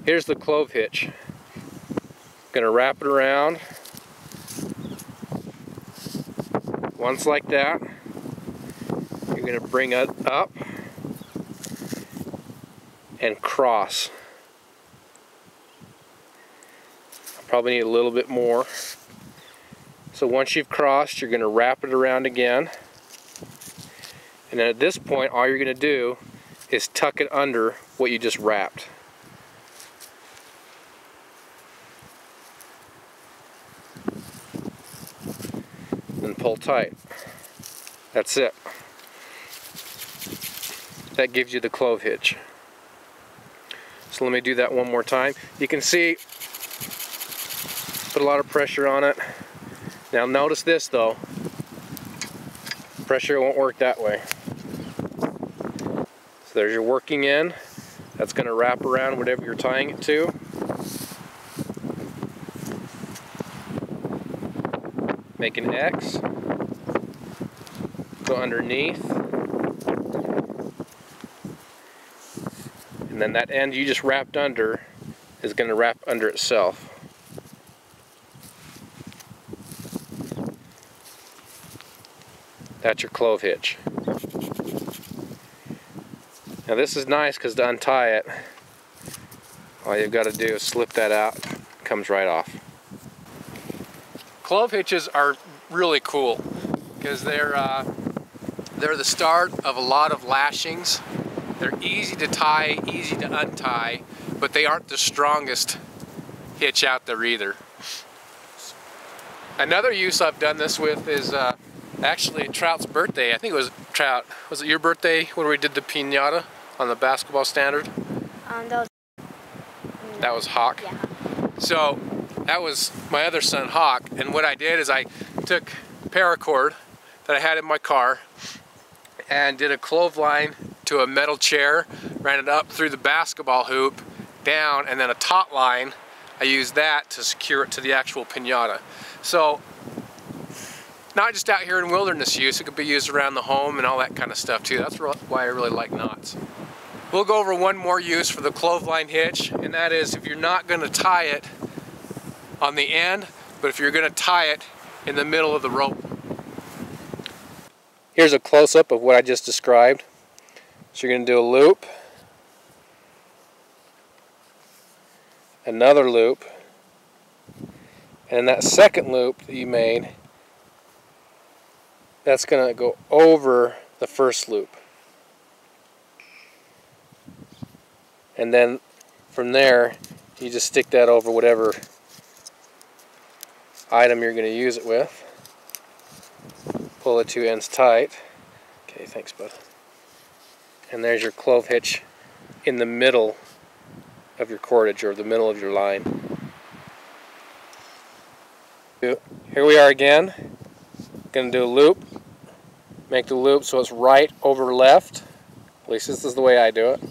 Here's the clove hitch. Gonna wrap it around once like that. You're gonna bring it up and cross. Probably need a little bit more. So once you've crossed, you're gonna wrap it around again. And then at this point, all you're gonna do is tuck it under what you just wrapped. And pull tight. That's it. That gives you the clove hitch. So let me do that one more time. You can see, put a lot of pressure on it. Now notice this though, pressure won't work that way. So there's your working end. That's going to wrap around whatever you're tying it to. Make an X. Go underneath. And then that end you just wrapped under is going to wrap under itself. That's your clove hitch. Now this is nice because to untie it, all you've got to do is slip that out. It comes right off. Clove hitches are really cool because they're the start of a lot of lashings. They're easy to tie, easy to untie, but they aren't the strongest hitch out there either. Another use I've done this with is actually Trout's birthday. I think it was Trout. Was it your birthday when we did the piñata on the basketball standard? That was Hawk. Yeah. So that was my other son Hawk, and what I did is I took paracord that I had in my car and did a clothesline to a metal chair, ran it up through the basketball hoop, down, and then a taut line. I used that to secure it to the actual piñata. So not just out here in wilderness use, it could be used around the home and all that kind of stuff too. That's why I really like knots. We'll go over one more use for the clothesline hitch, and that is if you're not going to tie it on the end, but if you're going to tie it in the middle of the rope. Here's a close-up of what I just described. So you're going to do a loop, another loop, and that second loop that you made, that's going to go over the first loop. And then from there, you just stick that over whatever item you're going to use it with. Pull the two ends tight. Okay, thanks, bud. And there's your clove hitch in the middle of your cordage, or the middle of your line. Here we are again. Going to do a loop. Make the loop so it's right over left. At least this is the way I do it.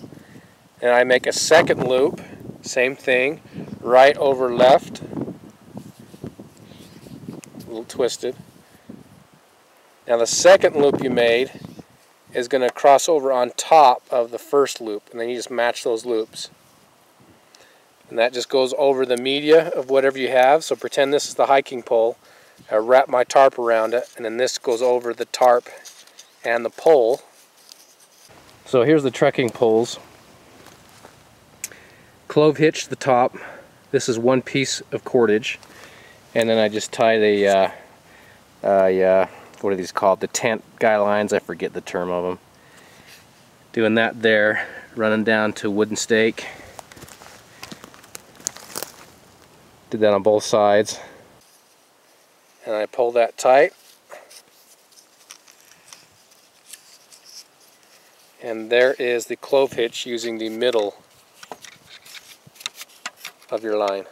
And I make a second loop, same thing, right over left. A little twisted. Now the second loop you made is going to cross over on top of the first loop, and then you just match those loops. And that just goes over the media of whatever you have. So pretend this is the hiking pole. I wrap my tarp around it, and then this goes over the tarp and the pole. So here's the trekking poles. Clove hitch the top. This is one piece of cordage, and then I just tie the what are these called? The tent guy lines. I forget the term of them. Doing that there, running down to wooden stake. Did that on both sides, and I pull that tight, and there is the clove hitch using the middle of your line.